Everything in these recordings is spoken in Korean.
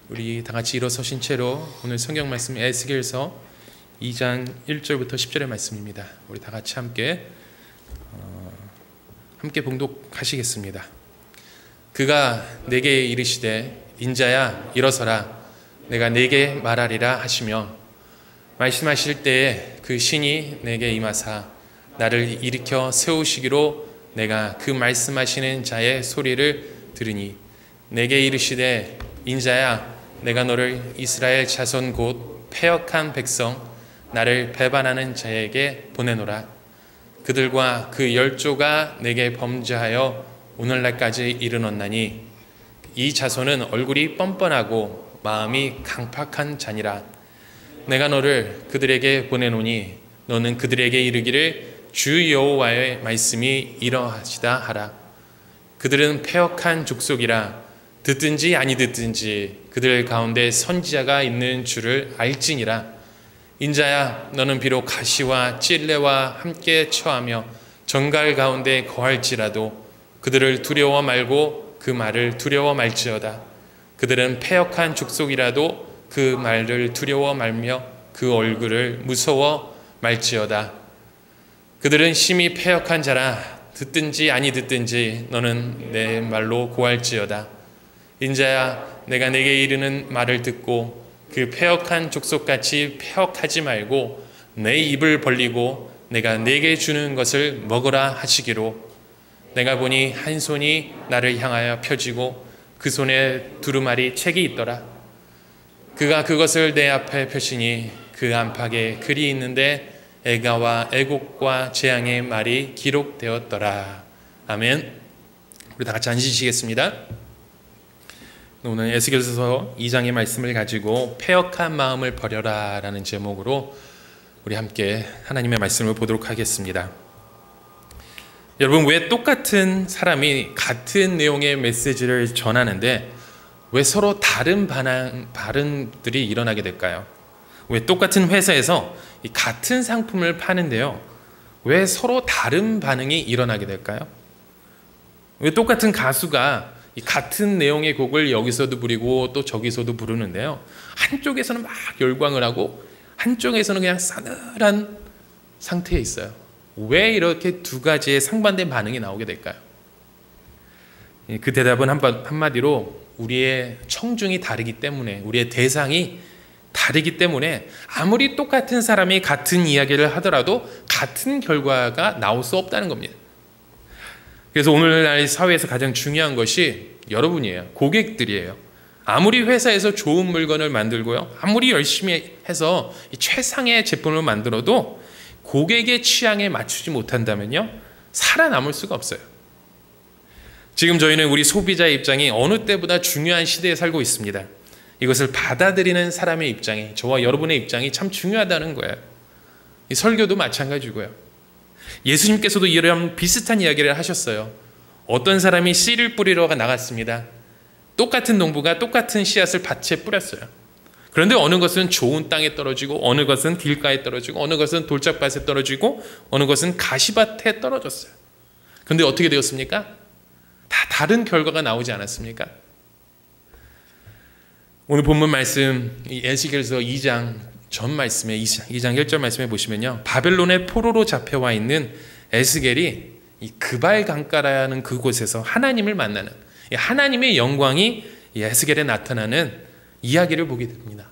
우리 다 같이 일어서신 채로 오늘 성경 말씀 에스겔서 2장 1절부터 10절의 말씀입니다. 우리 다 같이 함께 봉독하시겠습니다. 그가 내게 이르시되 인자야 일어서라 내가 내게 말하리라 하시며 말씀하실 때에 그 신이 내게 임하사 나를 일으켜 세우시기로 내가 그 말씀하시는 자의 소리를 들으니 내게 이르시되 인자야 내가 너를 이스라엘 자손 곧 패역한 백성 나를 배반하는 자에게 보내노라. 그들과 그 열조가 내게 범죄하여 오늘날까지 이르렀나니 이 자손은 얼굴이 뻔뻔하고 마음이 강팍한 자니라. 내가 너를 그들에게 보내노니 너는 그들에게 이르기를 주 여호와의 말씀이 이러하시다 하라. 그들은 패역한 족속이라 듣든지 아니 듣든지 그들 가운데 선지자가 있는 줄을 알지니라. 인자야 너는 비록 가시와 찔레와 함께 처하며 정갈 가운데 거할지라도 그들을 두려워 말고 그 말을 두려워 말지어다. 그들은 패역한 족속이라도 그 말을 두려워 말며 그 얼굴을 무서워 말지어다. 그들은 심히 패역한 자라 듣든지 아니 듣든지 너는 내 말로 고할지어다. 인자야 내가 내게 이르는 말을 듣고 그 패역한 족속같이 패역하지 말고 내 입을 벌리고 내가 내게 주는 것을 먹으라 하시기로. 내가 보니 한 손이 나를 향하여 펴지고 그 손에 두루마리 책이 있더라. 그가 그것을 내 앞에 펴시니 그 안팎에 글이 있는데 애가와 애곡과 재앙의 말이 기록되었더라. 아멘. 우리 다 같이 앉으시겠습니다. 오늘 에스겔서 2장의 말씀을 가지고 패역한 마음을 버려라 라는 제목으로 우리 함께 하나님의 말씀을 보도록 하겠습니다. 여러분, 왜 똑같은 사람이 같은 내용의 메시지를 전하는데 왜 서로 다른 반응들이 일어나게 될까요? 왜 똑같은 회사에서 같은 상품을 파는데요, 왜 서로 다른 반응이 일어나게 될까요? 왜 똑같은 가수가 같은 내용의 곡을 여기서도 부르고 또 저기서도 부르는데요, 한쪽에서는 막 열광을 하고 한쪽에서는 그냥 싸늘한 상태에 있어요? 왜 이렇게 두 가지의 상반된 반응이 나오게 될까요? 그 대답은 한마디로 우리의 청중이 다르기 때문에, 우리의 대상이 다르기 때문에 아무리 똑같은 사람이 같은 이야기를 하더라도 같은 결과가 나올 수 없다는 겁니다. 그래서 오늘날 사회에서 가장 중요한 것이 여러분이에요. 고객들이에요. 아무리 회사에서 좋은 물건을 만들고요, 아무리 열심히 해서 최상의 제품을 만들어도 고객의 취향에 맞추지 못한다면요, 살아남을 수가 없어요. 지금 저희는 우리 소비자의 입장이 어느 때보다 중요한 시대에 살고 있습니다. 이것을 받아들이는 사람의 입장이, 저와 여러분의 입장이 참 중요하다는 거예요. 이 설교도 마찬가지고요. 예수님께서도 이런 비슷한 이야기를 하셨어요. 어떤 사람이 씨를 뿌리러 나갔습니다. 똑같은 농부가 똑같은 씨앗을 밭에 뿌렸어요. 그런데 어느 것은 좋은 땅에 떨어지고 어느 것은 길가에 떨어지고 어느 것은 돌짝밭에 떨어지고 어느 것은 가시밭에 떨어졌어요. 그런데 어떻게 되었습니까? 다 다른 결과가 나오지 않았습니까? 오늘 본문 말씀, 이 에스겔서 2장 전 말씀에 2장 1절 말씀에 보시면요, 바벨론의 포로로 잡혀와 있는 에스겔이 이 그발 강가라는 그곳에서 하나님을 만나는, 하나님의 영광이 이 에스겔에 나타나는 이야기를 보게 됩니다.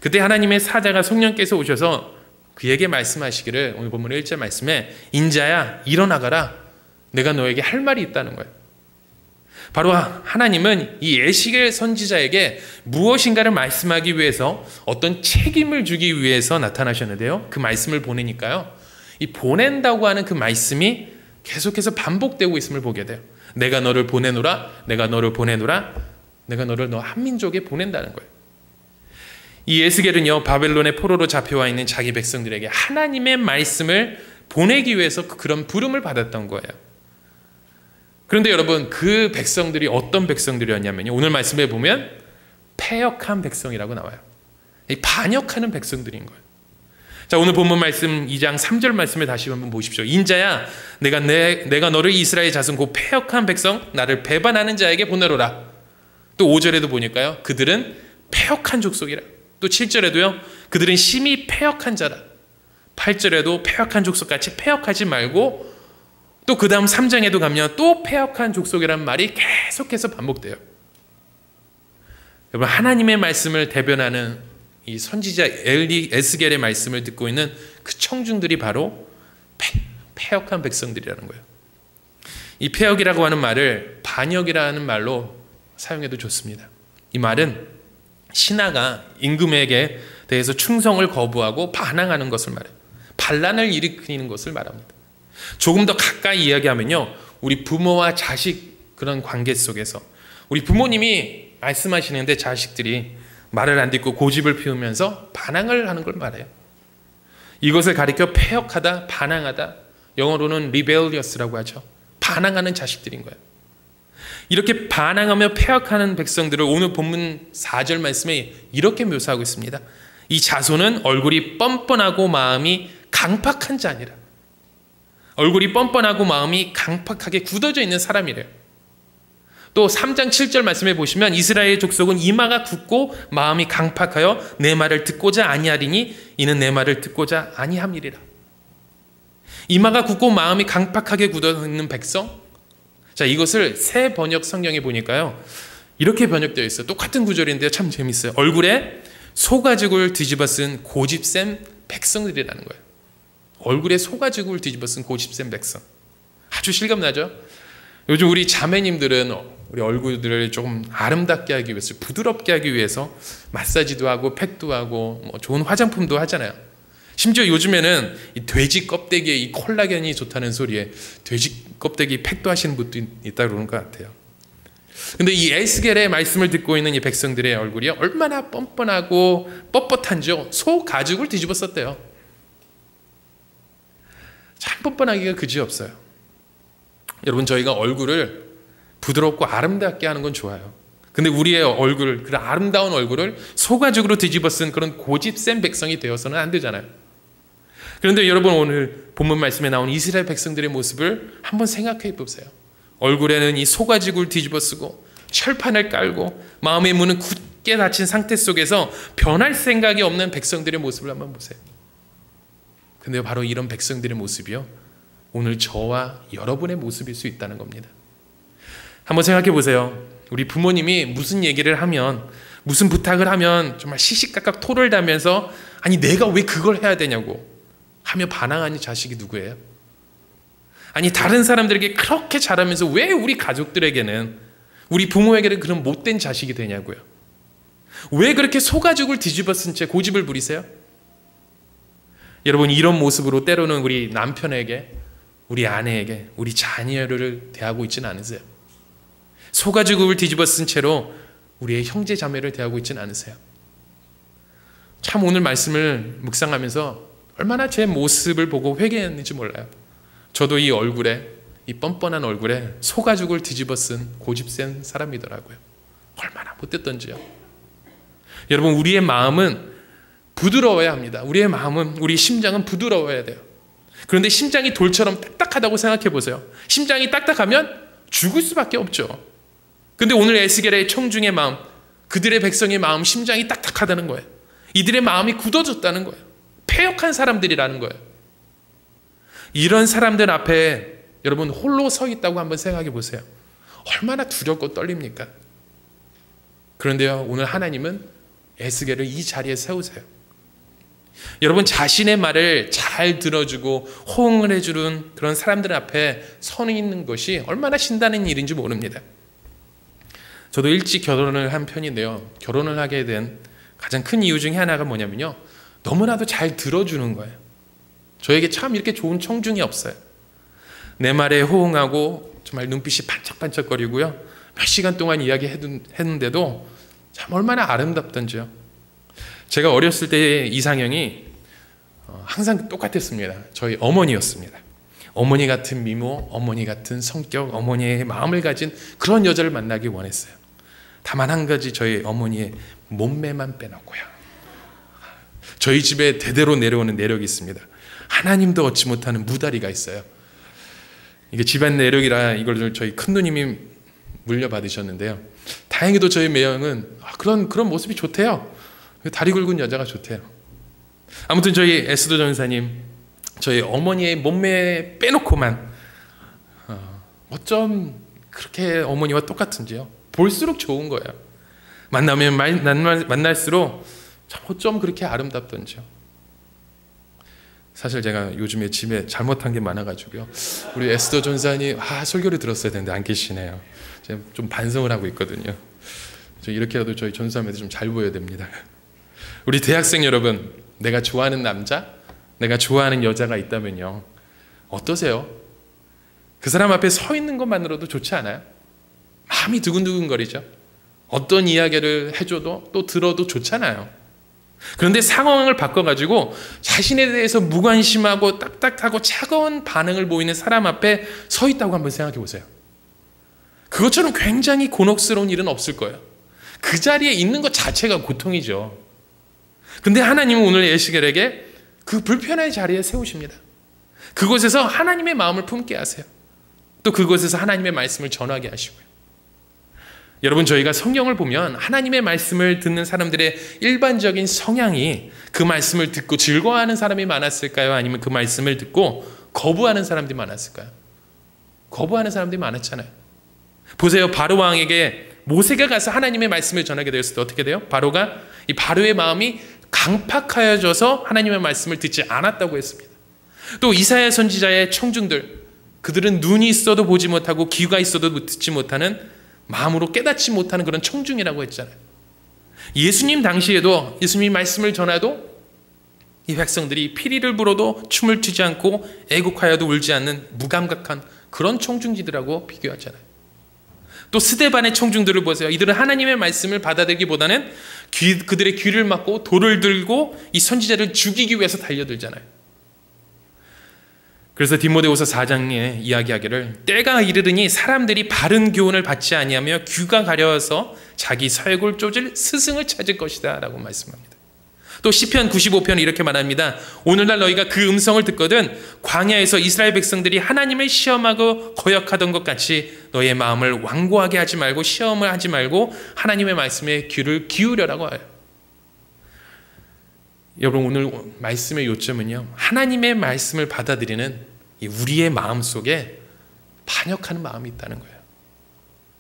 그때 하나님의 사자가 성령께서 오셔서 그에게 말씀하시기를, 오늘 본문 1절 말씀에 인자야 일어나가라 내가 너에게 할 말이 있다는 거예요. 바로 하나님은 이 에스겔 선지자에게 무엇인가를 말씀하기 위해서 어떤 책임을 주기 위해서 나타나셨는데요, 그 말씀을 보내니까요, 이 보낸다고 하는 그 말씀이 계속해서 반복되고 있음을 보게 돼요. 내가 너를 보내노라, 내가 너를 보내노라, 내가 너를 너 한민족에 보낸다는 거예요. 이 에스겔은요, 바벨론의 포로로 잡혀와 있는 자기 백성들에게 하나님의 말씀을 보내기 위해서 그런 부름을 받았던 거예요. 그런데 여러분, 그 백성들이 어떤 백성들이었냐면요, 오늘 말씀에 보면 패역한 백성이라고 나와요. 반역하는 백성들인 거예요. 자, 오늘 본문 말씀 2장 3절 말씀을 다시 한번 보십시오. 인자야 내가 너를 이스라엘 자손 곧 패역한 백성 나를 배반하는 자에게 보내로라. 또 5절에도 보니까요, 그들은 패역한 족속이라. 또 7절에도요, 그들은 심히 패역한 자라. 8절에도 패역한 족속같이 패역하지 말고, 또 그 다음 3장에도 가면 또 패역한 족속이라는 말이 계속해서 반복돼요. 여러분, 하나님의 말씀을 대변하는 이 선지자 에스겔의 말씀을 듣고 있는 그 청중들이 바로 패역한 백성들이라는 거예요. 이 패역이라고 하는 말을 반역이라는 말로 사용해도 좋습니다. 이 말은 신하가 임금에게 대해서 충성을 거부하고 반항하는 것을 말해요. 반란을 일으키는 것을 말합니다. 조금 더 가까이 이야기하면요, 우리 부모와 자식 그런 관계 속에서 우리 부모님이 말씀하시는데 자식들이 말을 안 듣고 고집을 피우면서 반항을 하는 걸 말해요. 이것을 가리켜 패역하다, 반항하다, 영어로는 rebellious라고 하죠. 반항하는 자식들인 거예요. 이렇게 반항하며 패역하는 백성들을 오늘 본문 4절 말씀에 이렇게 묘사하고 있습니다. 이 자손은 얼굴이 뻔뻔하고 마음이 강팍한 자니라. 얼굴이 뻔뻔하고 마음이 강팍하게 굳어져 있는 사람이래요. 또 3장 7절 말씀해 보시면 이스라엘 족속은 이마가 굳고 마음이 강팍하여 내 말을 듣고자 아니하리니 이는 내 말을 듣고자 아니함이리라. 이마가 굳고 마음이 강팍하게 굳어 있는 백성. 자, 이것을 새 번역 성경에 보니까요, 이렇게 번역되어 있어요. 똑같은 구절인데요, 참 재밌어요. 얼굴에 소가죽을 뒤집어 쓴 고집센 백성들이라는 거예요. 얼굴에 소가죽을 뒤집어 쓴 고집센 백성. 아주 실감나죠? 요즘 우리 자매님들은 우리 얼굴들을 조금 아름답게 하기 위해서, 부드럽게 하기 위해서 마사지도 하고 팩도 하고 뭐 좋은 화장품도 하잖아요. 심지어 요즘에는 이 돼지 껍데기에 이 콜라겐이 좋다는 소리에 돼지 껍데기 팩도 하시는 분도 있다고 그러는 것 같아요. 근데 이 에스겔의 말씀을 듣고 있는 이 백성들의 얼굴이 얼마나 뻔뻔하고 뻣뻣한지요. 소 가죽을 뒤집어 썼대요. 참 뻔뻔하기가 그지없어요. 여러분, 저희가 얼굴을 부드럽고 아름답게 하는 건 좋아요. 근데 우리의 얼굴, 그런 아름다운 얼굴을 소가죽으로 뒤집어 쓴 그런 고집센 백성이 되어서는 안 되잖아요. 그런데 여러분, 오늘 본문 말씀에 나온 이스라엘 백성들의 모습을 한번 생각해 보세요. 얼굴에는 이 소가죽을 뒤집어 쓰고 철판을 깔고 마음의 문은 굳게 닫힌 상태 속에서 변할 생각이 없는 백성들의 모습을 한번 보세요. 근데 바로 이런 백성들의 모습이요, 오늘 저와 여러분의 모습일 수 있다는 겁니다. 한번 생각해 보세요. 우리 부모님이 무슨 얘기를 하면, 무슨 부탁을 하면 정말 시시각각 토를 다면서 아니 내가 왜 그걸 해야 되냐고 하며 반항하는 자식이 누구예요? 아니 다른 사람들에게 그렇게 잘하면서 왜 우리 가족들에게는, 우리 부모에게는 그런 못된 자식이 되냐고요. 왜 그렇게 소가죽을 뒤집어 쓴 채 고집을 부리세요? 여러분, 이런 모습으로 때로는 우리 남편에게, 우리 아내에게, 우리 자녀를 대하고 있지는 않으세요? 소가죽을 뒤집어 쓴 채로 우리의 형제 자매를 대하고 있지는 않으세요? 참 오늘 말씀을 묵상하면서 얼마나 제 모습을 보고 회개했는지 몰라요. 저도 이 얼굴에, 이 뻔뻔한 얼굴에 소가죽을 뒤집어 쓴 고집센 사람이더라고요. 얼마나 못됐던지요. 여러분, 우리의 마음은 부드러워야 합니다. 우리의 마음은, 우리 심장은 부드러워야 돼요. 그런데 심장이 돌처럼 딱딱하다고 생각해 보세요. 심장이 딱딱하면 죽을 수밖에 없죠. 근데 오늘 에스겔의 청중의 마음, 그들의 백성의 마음, 심장이 딱딱하다는 거예요. 이들의 마음이 굳어졌다는 거예요. 패역한 사람들이라는 거예요. 이런 사람들 앞에 여러분 홀로 서 있다고 한번 생각해 보세요. 얼마나 두렵고 떨립니까? 그런데요, 오늘 하나님은 에스겔을 이 자리에 세우세요. 여러분, 자신의 말을 잘 들어주고 호응을 해주는 그런 사람들 앞에 서 있는 것이 얼마나 신나는 일인지 모릅니다. 저도 일찍 결혼을 한 편인데요, 결혼을 하게 된 가장 큰 이유 중에 하나가 뭐냐면요, 너무나도 잘 들어주는 거예요. 저에게 참 이렇게 좋은 청중이 없어요. 내 말에 호응하고 정말 눈빛이 반짝반짝거리고요, 몇 시간 동안 이야기했는데도 참 얼마나 아름답던지요. 제가 어렸을 때의 이상형이 항상 똑같았습니다. 저희 어머니였습니다. 어머니 같은 미모, 어머니 같은 성격, 어머니의 마음을 가진 그런 여자를 만나기 원했어요. 다만 한 가지, 저희 어머니의 몸매만 빼놓고요. 저희 집에 대대로 내려오는 내력이 있습니다. 하나님도 얻지 못하는 무다리가 있어요. 이게 집안 내력이라 이걸 저희 큰누님이 물려받으셨는데요. 다행히도 저희 매형은 그런 모습이 좋대요. 다리 굵은 여자가 좋대요. 아무튼 저희 에스더 전사님, 저희 어머니의 몸매에 빼놓고만 어쩜 그렇게 어머니와 똑같은지요. 볼수록 좋은 거예요. 만나면 만날수록 참 어쩜 그렇게 아름답던지요. 사실 제가 요즘에 집에 잘못한 게 많아가지고요. 우리 에스더 전사님 설교를 들었어야 되는데 안 계시네요. 제가 좀 반성을 하고 있거든요. 이렇게라도 저희 전사님한테 좀 잘 보여야 됩니다. 우리 대학생 여러분, 내가 좋아하는 남자, 내가 좋아하는 여자가 있다면요, 어떠세요? 그 사람 앞에 서 있는 것만으로도 좋지 않아요? 마음이 두근두근거리죠. 어떤 이야기를 해줘도 또 들어도 좋잖아요. 그런데 상황을 바꿔가지고 자신에 대해서 무관심하고 딱딱하고 차가운 반응을 보이는 사람 앞에 서 있다고 한번 생각해 보세요. 그것처럼 굉장히 곤혹스러운 일은 없을 거예요. 그 자리에 있는 것 자체가 고통이죠. 근데 하나님은 오늘 에스겔에게 그 불편한 자리에 세우십니다. 그곳에서 하나님의 마음을 품게 하세요. 또 그곳에서 하나님의 말씀을 전하게 하시고요. 여러분, 저희가 성경을 보면 하나님의 말씀을 듣는 사람들의 일반적인 성향이 그 말씀을 듣고 즐거워하는 사람이 많았을까요? 아니면 그 말씀을 듣고 거부하는 사람들이 많았을까요? 거부하는 사람들이 많았잖아요. 보세요. 바로 왕에게 모세가 가서 하나님의 말씀을 전하게 되었을 때 어떻게 돼요? 바로의 마음이 강팍하여져서 하나님의 말씀을 듣지 않았다고 했습니다. 또 이사야 선지자의 청중들, 그들은 눈이 있어도 보지 못하고 귀가 있어도 듣지 못하는, 마음으로 깨닫지 못하는 그런 청중이라고 했잖아요. 예수님 당시에도 예수님 말씀을 전하도 이 백성들이 피리를 불어도 춤을 추지 않고 애곡하여도 울지 않는 무감각한 그런 청중지들하고 비교하잖아요. 또 스데반의 청중들을 보세요. 이들은 하나님의 말씀을 받아들이기보다는 그들의 귀를 막고 돌을 들고 이 선지자를 죽이기 위해서 달려들잖아요. 그래서 디모데후서 4장에 이야기하기를, 때가 이르르니 사람들이 바른 교훈을 받지 아니하며 귀가 가려워서 자기 설골 쪼질 스승을 찾을 것이다 라고 말씀합니다. 또 시편 95편 이렇게 말합니다. 오늘날 너희가 그 음성을 듣거든 광야에서 이스라엘 백성들이 하나님을 시험하고 거역하던 것 같이 너희의 마음을 완고하게 하지 말고 시험을 하지 말고 하나님의 말씀에 귀를 기울여라고 해요. 여러분, 오늘 말씀의 요점은요, 하나님의 말씀을 받아들이는 이 우리의 마음 속에 반역하는 마음이 있다는 거예요.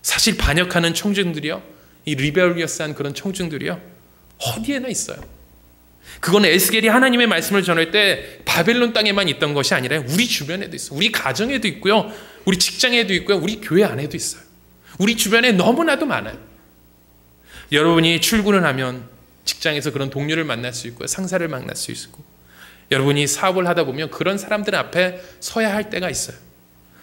사실 반역하는 청중들이요, 이 리벨리어스한 그런 청중들이요, 어디에나 있어요. 그건 에스겔이 하나님의 말씀을 전할 때 바벨론 땅에만 있던 것이 아니라 우리 주변에도 있어요. 우리 가정에도 있고요, 우리 직장에도 있고요, 우리 교회 안에도 있어요. 우리 주변에 너무나도 많아요. 여러분이 출근을 하면 직장에서 그런 동료를 만날 수 있고요, 상사를 만날 수 있고, 여러분이 사업을 하다 보면 그런 사람들 앞에 서야 할 때가 있어요.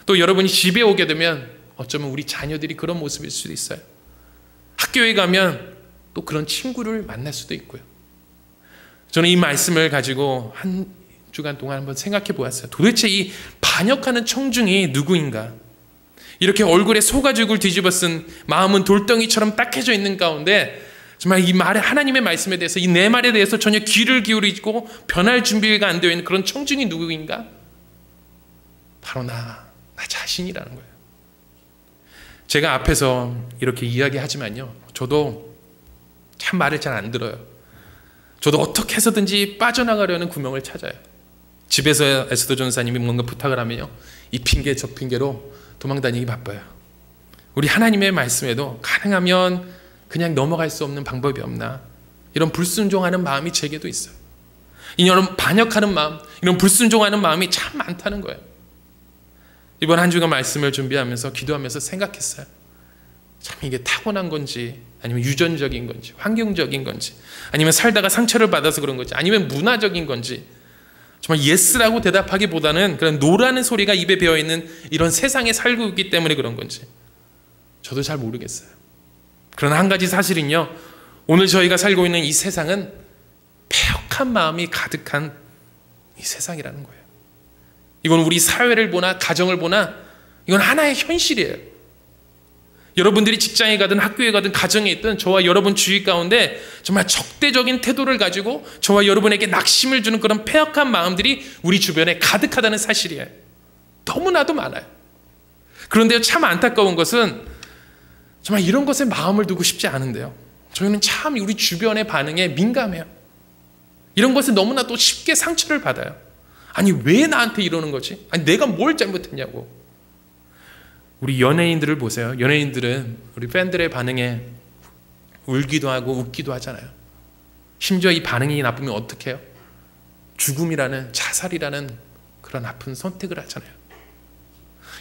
또 여러분이 집에 오게 되면 어쩌면 우리 자녀들이 그런 모습일 수도 있어요. 학교에 가면 또 그런 친구를 만날 수도 있고요. 저는 이 말씀을 가지고 한 주간 동안 한번 생각해 보았어요. 도대체 이 반역하는 청중이 누구인가? 이렇게 얼굴에 소가죽을 뒤집어 쓴, 마음은 돌덩이처럼 딱해져 있는 가운데 정말 이 말에, 하나님의 말씀에 대해서, 이 내 말에 대해서 전혀 귀를 기울이고 변할 준비가 안 되어 있는 그런 청중이 누구인가? 바로 나 자신이라는 거예요. 제가 앞에서 이렇게 이야기하지만요, 저도 참 말을 잘 안 들어요. 저도 어떻게 해서든지 빠져나가려는 구멍을 찾아요. 집에서 에스더 전사님이 뭔가 부탁을 하면요, 이 핑계 저 핑계로 도망다니기 바빠요. 우리 하나님의 말씀에도 가능하면 그냥 넘어갈 수 없는 방법이 없나, 이런 불순종하는 마음이 제게도 있어요. 이런 반역하는 마음, 이런 불순종하는 마음이 참 많다는 거예요. 이번 한 주간 말씀을 준비하면서 기도하면서 생각했어요. 참 이게 타고난 건지, 아니면 유전적인 건지, 환경적인 건지, 아니면 살다가 상처를 받아서 그런 건지, 아니면 문화적인 건지, 정말 예스라고 대답하기보다는 그런 노라는 소리가 입에 배어있는 이런 세상에 살고 있기 때문에 그런 건지 저도 잘 모르겠어요. 그러나 한 가지 사실은요, 오늘 저희가 살고 있는 이 세상은 패역한 마음이 가득한 이 세상이라는 거예요. 이건 우리 사회를 보나 가정을 보나 이건 하나의 현실이에요. 여러분들이 직장에 가든 학교에 가든 가정에 있든 저와 여러분 주위 가운데 정말 적대적인 태도를 가지고 저와 여러분에게 낙심을 주는 그런 패역한 마음들이 우리 주변에 가득하다는 사실이에요. 너무나도 많아요. 그런데 참 안타까운 것은 정말 이런 것에 마음을 두고 싶지 않은데요, 저희는 참 우리 주변의 반응에 민감해요. 이런 것에 너무나 또 쉽게 상처를 받아요. 아니 왜 나한테 이러는 거지? 아니 내가 뭘 잘못했냐고. 우리 연예인들을 보세요. 연예인들은 우리 팬들의 반응에 울기도 하고 웃기도 하잖아요. 심지어 이 반응이 나쁘면 어떻게 해요? 죽음이라는, 자살이라는 그런 아픈 선택을 하잖아요.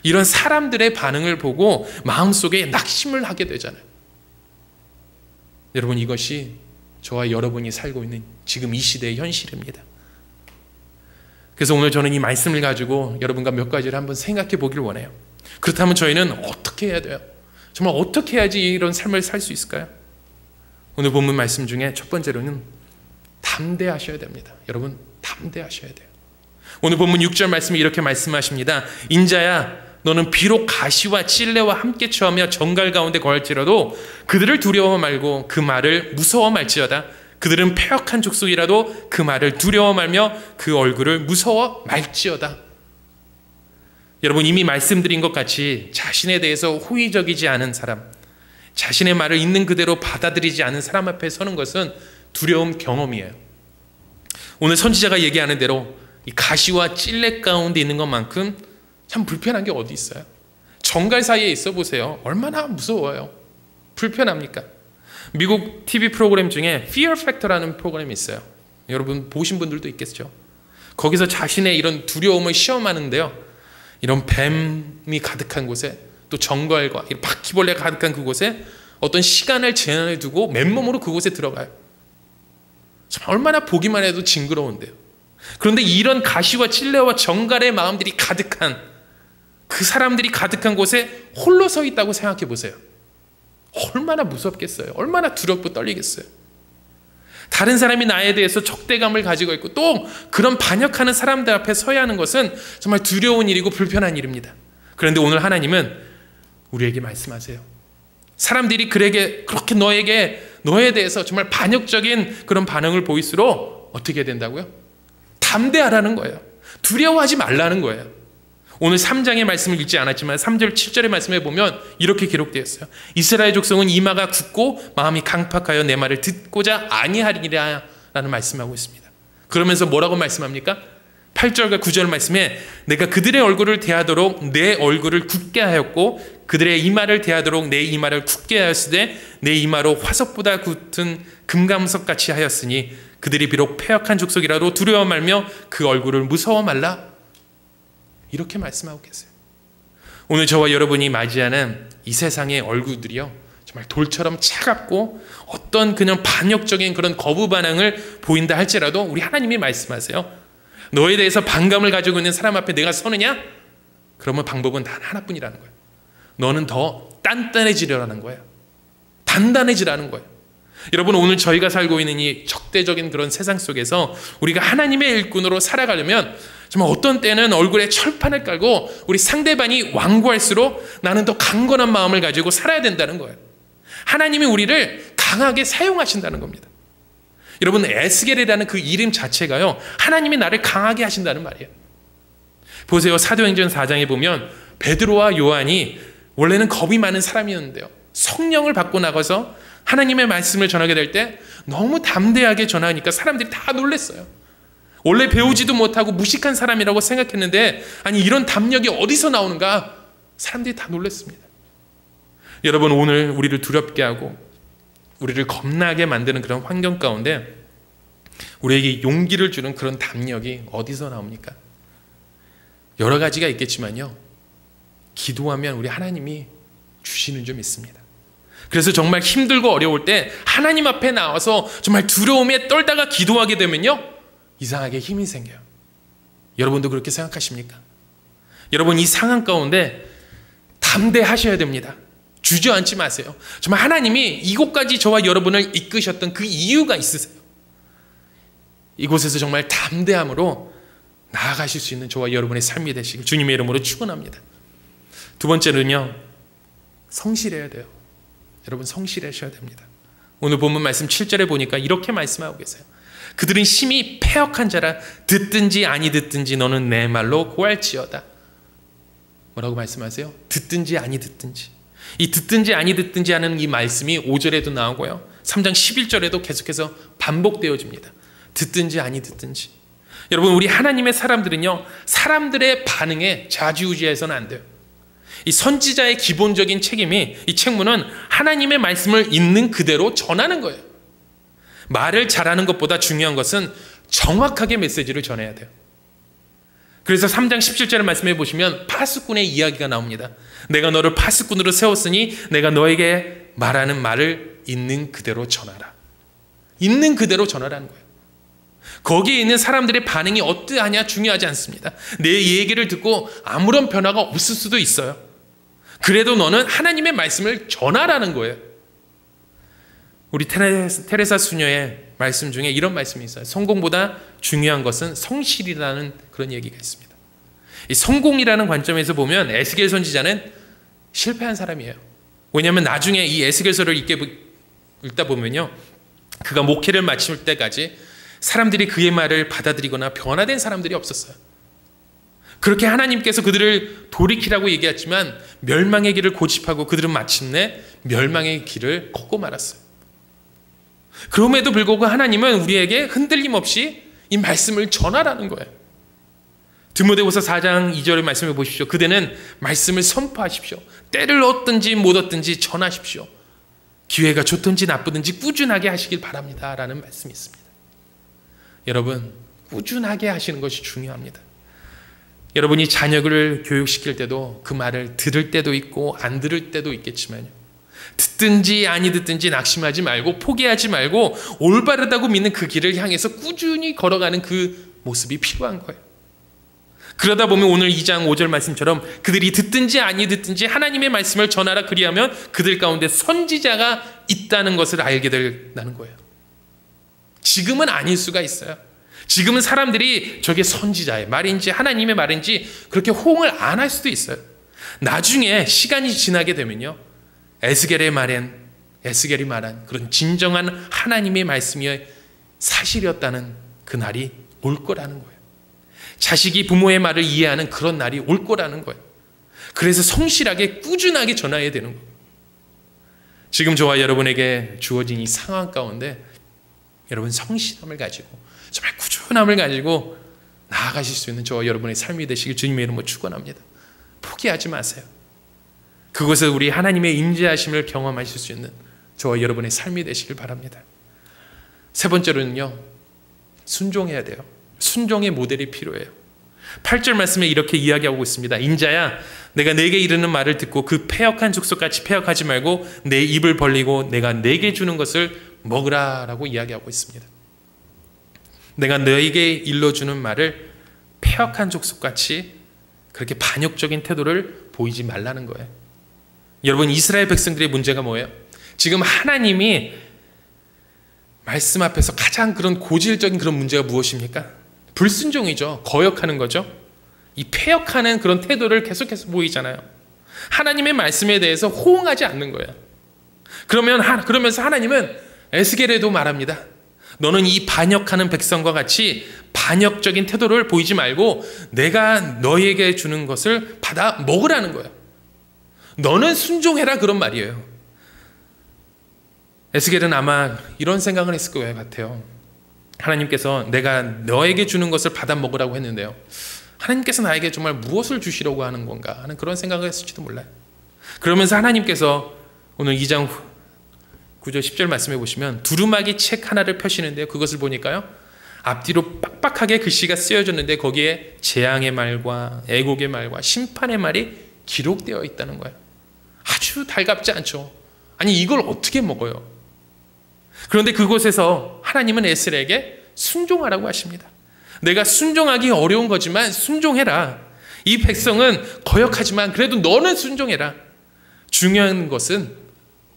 이런 사람들의 반응을 보고 마음속에 낙심을 하게 되잖아요. 여러분, 이것이 저와 여러분이 살고 있는 지금 이 시대의 현실입니다. 그래서 오늘 저는 이 말씀을 가지고 여러분과 몇 가지를 한번 생각해 보길 원해요. 그렇다면 저희는 어떻게 해야 돼요? 정말 어떻게 해야지 이런 삶을 살 수 있을까요? 오늘 본문 말씀 중에 첫 번째로는 담대하셔야 됩니다. 여러분, 담대하셔야 돼요. 오늘 본문 6절 말씀이 이렇게 말씀하십니다. 인자야, 너는 비록 가시와 찔레와 함께 처하며 정갈 가운데 거할지라도 그들을 두려워 말고 그 말을 무서워 말지어다. 그들은 패역한 족속이라도 그 말을 두려워 말며 그 얼굴을 무서워 말지어다. 여러분, 이미 말씀드린 것 같이 자신에 대해서 호의적이지 않은 사람, 자신의 말을 있는 그대로 받아들이지 않은 사람 앞에 서는 것은 두려움 경험이에요. 오늘 선지자가 얘기하는 대로 이 가시와 찔레 가운데 있는 것만큼 참 불편한 게 어디 있어요? 정갈 사이에 있어 보세요. 얼마나 무서워요. 불편합니까? 미국 TV 프로그램 중에 Fear Factor라는 프로그램이 있어요. 여러분 보신 분들도 있겠죠. 거기서 자신의 이런 두려움을 시험하는데요, 이런 뱀이 가득한 곳에, 또 정갈과 바퀴벌레가 가득한 그곳에 어떤 시간을 제한해 두고 맨몸으로 그곳에 들어가요. 정말 얼마나 보기만 해도 징그러운데요. 그런데 이런 가시와 찔레와 정갈의 마음들이 가득한, 그 사람들이 가득한 곳에 홀로 서 있다고 생각해 보세요. 얼마나 무섭겠어요. 얼마나 두렵고 떨리겠어요. 다른 사람이 나에 대해서 적대감을 가지고 있고 또 그런 반역하는 사람들 앞에 서야 하는 것은 정말 두려운 일이고 불편한 일입니다. 그런데 오늘 하나님은 우리에게 말씀하세요. 사람들이 그렇게 너에 대해서 정말 반역적인 그런 반응을 보일수록 어떻게 해야 된다고요? 담대하라는 거예요. 두려워하지 말라는 거예요. 오늘 3장의 말씀을 읽지 않았지만 3절 7절의 말씀에 보면 이렇게 기록되어 있어요. 이스라엘 족속은 이마가 굳고 마음이 강팍하여 내 말을 듣고자 아니하리라 라는 말씀하고 있습니다. 그러면서 뭐라고 말씀합니까? 8절과 9절 말씀에 내가 그들의 얼굴을 대하도록 내 얼굴을 굳게 하였고 그들의 이마를 대하도록 내 이마를 굳게 하였으되 내 이마로 화석보다 굳은 금감석같이 하였으니 그들이 비록 패역한 족속이라도 두려워 말며 그 얼굴을 무서워 말라. 이렇게 말씀하고 계세요. 오늘 저와 여러분이 맞이하는 이 세상의 얼굴들이요, 정말 돌처럼 차갑고 어떤 그냥 반역적인 그런 거부 반응을 보인다 할지라도 우리 하나님이 말씀하세요. 너에 대해서 반감을 가지고 있는 사람 앞에 내가 서느냐? 그러면 방법은 단 하나뿐이라는 거예요. 너는 더 단단해지려는 거예요. 단단해지라는 거예요. 여러분, 오늘 저희가 살고 있는 이 적대적인 그런 세상 속에서 우리가 하나님의 일꾼으로 살아가려면 정말 어떤 때는 얼굴에 철판을 깔고 우리 상대방이 완고할수록 나는 더 강건한 마음을 가지고 살아야 된다는 거예요. 하나님이 우리를 강하게 사용하신다는 겁니다. 여러분, 에스겔이라는 그 이름 자체가요, 하나님이 나를 강하게 하신다는 말이에요. 보세요. 사도행전 4장에 보면 베드로와 요한이 원래는 겁이 많은 사람이었는데요, 성령을 받고 나가서 하나님의 말씀을 전하게 될 때 너무 담대하게 전하니까 사람들이 다 놀랐어요. 원래 배우지도 못하고 무식한 사람이라고 생각했는데 아니 이런 담력이 어디서 나오는가? 사람들이 다 놀랐습니다. 여러분, 오늘 우리를 두렵게 하고 우리를 겁나게 만드는 그런 환경 가운데 우리에게 용기를 주는 그런 담력이 어디서 나옵니까? 여러 가지가 있겠지만요, 기도하면 우리 하나님이 주시는 줄 믿습니다. 그래서 정말 힘들고 어려울 때 하나님 앞에 나와서 정말 두려움에 떨다가 기도하게 되면요, 이상하게 힘이 생겨요. 여러분도 그렇게 생각하십니까? 여러분, 이 상황 가운데 담대하셔야 됩니다. 주저앉지 마세요. 정말 하나님이 이곳까지 저와 여러분을 이끄셨던 그 이유가 있으세요. 이곳에서 정말 담대함으로 나아가실 수 있는 저와 여러분의 삶이 되시길 주님의 이름으로 축원합니다. 두 번째는요, 성실해야 돼요. 여러분, 성실하셔야 됩니다. 오늘 본문 말씀 7절에 보니까 이렇게 말씀하고 계세요. 그들은 심히 패역한 자라 듣든지 아니 듣든지 너는 내 말로 고할지어다. 뭐라고 말씀하세요? 듣든지 아니 듣든지. 이 듣든지 아니 듣든지 하는 이 말씀이 5절에도 나오고요. 3장 11절에도 계속해서 반복되어집니다. 듣든지 아니 듣든지. 여러분, 우리 하나님의 사람들은요, 사람들의 반응에 좌지우지해서는 안 돼요. 이 선지자의 기본적인 책임이, 이 책무는 하나님의 말씀을 있는 그대로 전하는 거예요. 말을 잘하는 것보다 중요한 것은 정확하게 메시지를 전해야 돼요. 그래서 3장 17절을 말씀해 보시면 파수꾼의 이야기가 나옵니다. 내가 너를 파수꾼으로 세웠으니 내가 너에게 말하는 말을 있는 그대로 전하라. 있는 그대로 전하라는 거예요. 거기에 있는 사람들의 반응이 어떠하냐 중요하지 않습니다. 내 얘기를 듣고 아무런 변화가 없을 수도 있어요. 그래도 너는 하나님의 말씀을 전하라는 거예요. 우리 테레사 수녀의 말씀 중에 이런 말씀이 있어요. 성공보다 중요한 것은 성실이라는 그런 얘기가 있습니다. 이 성공이라는 관점에서 보면 에스겔 선지자는 실패한 사람이에요. 왜냐하면 나중에 이 에스겔서를 읽다 보면요, 그가 목회를 마칠 때까지 사람들이 그의 말을 받아들이거나 변화된 사람들이 없었어요. 그렇게 하나님께서 그들을 돌이키라고 얘기했지만 멸망의 길을 고집하고 그들은 마침내 멸망의 길을 걷고 말았어요. 그럼에도 불구하고 하나님은 우리에게 흔들림 없이 이 말씀을 전하라는 거예요. 디모데후서 4장 2절의 말씀을 보십시오. 그대는 말씀을 선포하십시오. 때를 얻든지 못 얻든지 전하십시오. 기회가 좋든지 나쁘든지 꾸준하게 하시길 바랍니다 라는 말씀이 있습니다. 여러분, 꾸준하게 하시는 것이 중요합니다. 여러분이 자녀를 교육시킬 때도 그 말을 들을 때도 있고 안 들을 때도 있겠지만요, 듣든지 아니 듣든지 낙심하지 말고 포기하지 말고 올바르다고 믿는 그 길을 향해서 꾸준히 걸어가는 그 모습이 필요한 거예요. 그러다 보면 오늘 2장 5절 말씀처럼 그들이 듣든지 아니 듣든지 하나님의 말씀을 전하라, 그리하면 그들 가운데 선지자가 있다는 것을 알게 된다는 거예요. 지금은 아닐 수가 있어요. 지금은 사람들이 저게 선지자의 말인지 하나님의 말인지 그렇게 호응을 안 할 수도 있어요. 나중에 시간이 지나게 되면요, 에스겔이 말한 그런 진정한 하나님의 말씀이 사실이었다는 그 날이 올 거라는 거예요. 자식이 부모의 말을 이해하는 그런 날이 올 거라는 거예요. 그래서 성실하게 꾸준하게 전해야 되는 거예요. 지금 저와 여러분에게 주어진 이 상황 가운데 여러분 성실함을 가지고 정말 꾸준함을 가지고 나아가실 수 있는 저와 여러분의 삶이 되시길 주님의 이름으로 축원합니다. 포기하지 마세요. 그것을 우리 하나님의 임재하심을 경험하실 수 있는 저와 여러분의 삶이 되시길 바랍니다. 세 번째로는요, 순종해야 돼요. 순종의 모델이 필요해요. 8절 말씀에 이렇게 이야기하고 있습니다. 인자야, 내가 내게 이르는 말을 듣고 그 패역한 족속같이 패역하지 말고 내 입을 벌리고 내가 내게 주는 것을 먹으라 라고 이야기하고 있습니다. 내가 너에게 일러주는 말을 패역한 족속같이 그렇게 반역적인 태도를 보이지 말라는 거예요. 여러분, 이스라엘 백성들의 문제가 뭐예요? 지금 하나님이 말씀 앞에서 가장 그런 고질적인 그런 문제가 무엇입니까? 불순종이죠. 거역하는 거죠. 이 패역하는 그런 태도를 계속해서 보이잖아요. 하나님의 말씀에 대해서 호응하지 않는 거예요. 그러면서 하나님은 에스겔에도 말합니다. 너는 이 반역하는 백성과 같이 반역적인 태도를 보이지 말고 내가 너에게 주는 것을 받아 먹으라는 거예요. 너는 순종해라, 그런 말이에요. 에스겔은 아마 이런 생각을 했을 것 같아요. 하나님께서 내가 너에게 주는 것을 받아 먹으라고 했는데요, 하나님께서 나에게 정말 무엇을 주시려고 하는 건가 하는 그런 생각을 했을지도 몰라요. 그러면서 하나님께서 오늘 2장 9절 10절 말씀해 보시면 두루마기 책 하나를 펴시는데요, 그것을 보니까요, 앞뒤로 빡빡하게 글씨가 쓰여졌는데 거기에 재앙의 말과 애곡의 말과 심판의 말이 기록되어 있다는 거예요. 아주 달갑지 않죠. 아니, 이걸 어떻게 먹어요? 그런데 그곳에서 하나님은 에스겔에게 순종하라고 하십니다. 내가 순종하기 어려운 거지만 순종해라. 이 백성은 거역하지만 그래도 너는 순종해라. 중요한 것은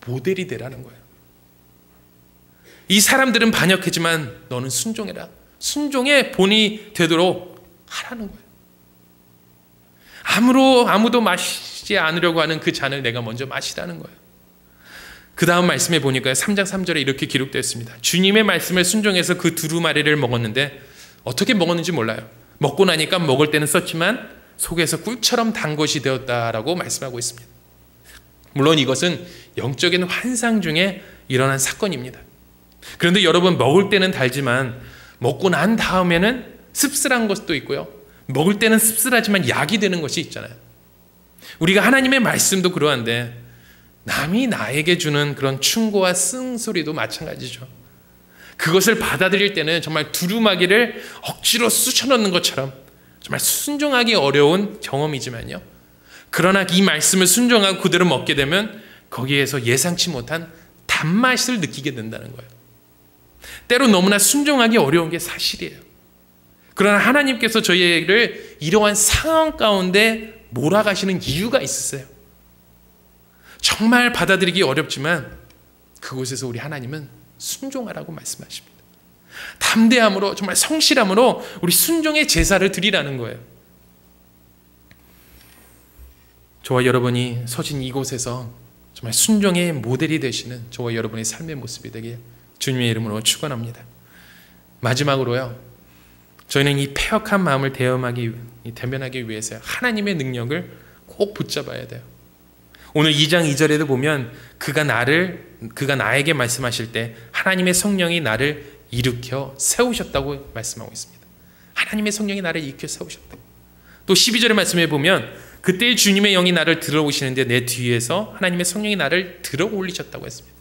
모델이 되라는 거예요. 이 사람들은 반역했지만 너는 순종해라. 순종의 본이 되도록 하라는 거예요. 아무도 마시지 않으려고 하는 그 잔을 내가 먼저 마시라는 거예요. 그 다음 말씀에 보니까 3장 3절에 이렇게 기록되어 있습니다. 주님의 말씀을 순종해서 그 두루마리를 먹었는데 어떻게 먹었는지 몰라요. 먹고 나니까 먹을 때는 썼지만 속에서 꿀처럼 단 것이 되었다라고 말씀하고 있습니다. 물론 이것은 영적인 환상 중에 일어난 사건입니다. 그런데 여러분, 먹을 때는 달지만 먹고 난 다음에는 씁쓸한 것도 있고요. 먹을 때는 씁쓸하지만 약이 되는 것이 있잖아요. 우리가 하나님의 말씀도 그러한데 남이 나에게 주는 그런 충고와 쓴소리도 마찬가지죠. 그것을 받아들일 때는 정말 두루마기를 억지로 쑤셔넣는 것처럼 정말 순종하기 어려운 경험이지만요. 그러나 이 말씀을 순종하고 그대로 먹게 되면 거기에서 예상치 못한 단맛을 느끼게 된다는 거예요. 때로 너무나 순종하기 어려운 게 사실이에요. 그러나 하나님께서 저희를 이러한 상황 가운데 몰아가시는 이유가 있으세요. 정말 받아들이기 어렵지만 그곳에서 우리 하나님은 순종하라고 말씀하십니다. 담대함으로, 정말 성실함으로 우리 순종의 제사를 드리라는 거예요. 저와 여러분이 서진 이곳에서 정말 순종의 모델이 되시는 저와 여러분의 삶의 모습이 되길 주님의 이름으로 축원합니다. 마지막으로요, 저희는 이 패역한 마음을 대면하기 위해서 하나님의 능력을 꼭 붙잡아야 돼요. 오늘 2장 2절에도 보면 그가 나에게 말씀하실 때 하나님의 성령이 나를 일으켜 세우셨다고 말씀하고 있습니다. 하나님의 성령이 나를 일으켜 세우셨다. 또 12절의 말씀에 보면 그때 주님의 영이 나를 들어오시는데 내 뒤에서 하나님의 성령이 나를 들어 올리셨다고 했습니다.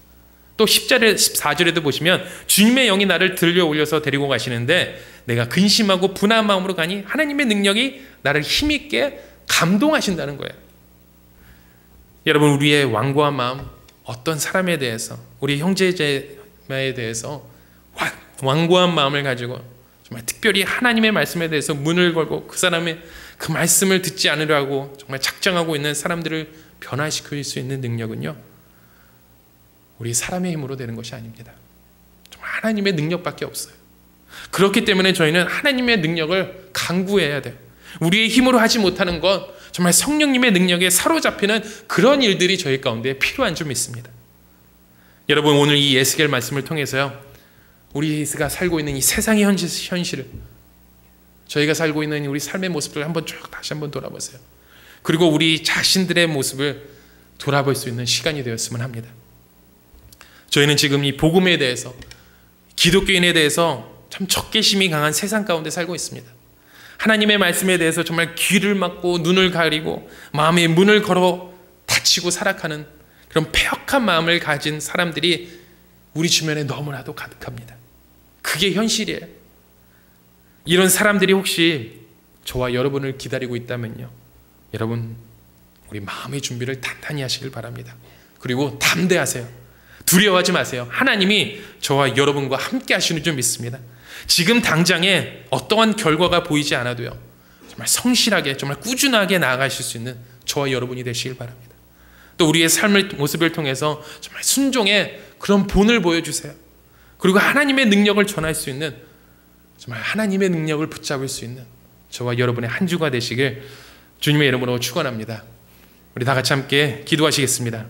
또 14절에도 보시면 주님의 영이 나를 들려 올려서 데리고 가시는데 내가 근심하고 분한 마음으로 가니 하나님의 능력이 나를 힘있게 감동하신다는 거예요. 여러분, 우리의 완고한 마음, 어떤 사람에 대해서, 우리 형제자매에 대해서 완고한 마음을 가지고 정말 특별히 하나님의 말씀에 대해서 문을 걸고 그 사람의 그 말씀을 듣지 않으려고 정말 작정하고 있는 사람들을 변화시킬 수 있는 능력은요, 우리 사람의 힘으로 되는 것이 아닙니다. 정말 하나님의 능력밖에 없어요. 그렇기 때문에 저희는 하나님의 능력을 강구해야 돼요. 우리의 힘으로 하지 못하는 것, 정말 성령님의 능력에 사로잡히는 그런 일들이 저희 가운데 필요한 줄 믿습니다. 여러분, 오늘 이 에스겔 말씀을 통해서요, 우리가 살고 있는 이 세상의 현실을, 저희가 살고 있는 우리 삶의 모습을 다시 한번 돌아보세요. 그리고 우리 자신들의 모습을 돌아볼 수 있는 시간이 되었으면 합니다. 저희는 지금 이 복음에 대해서, 기독교인에 대해서 참 적개심이 강한 세상 가운데 살고 있습니다. 하나님의 말씀에 대해서 정말 귀를 막고 눈을 가리고 마음의 문을 걸어 닫히고 살아가는 그런 패역한 마음을 가진 사람들이 우리 주변에 너무나도 가득합니다. 그게 현실이에요. 이런 사람들이 혹시 저와 여러분을 기다리고 있다면요, 여러분, 우리 마음의 준비를 단단히 하시길 바랍니다. 그리고 담대하세요. 두려워하지 마세요. 하나님이 저와 여러분과 함께 하시는 줄 믿습니다. 지금 당장에 어떠한 결과가 보이지 않아도요, 정말 성실하게, 정말 꾸준하게 나아가실 수 있는 저와 여러분이 되시길 바랍니다. 또 우리의 삶의 모습을 통해서 정말 순종의 그런 본을 보여주세요. 그리고 하나님의 능력을 전할 수 있는, 정말 하나님의 능력을 붙잡을 수 있는 저와 여러분의 한 주가 되시길 주님의 이름으로 축원합니다. 우리 다 같이 함께 기도하시겠습니다.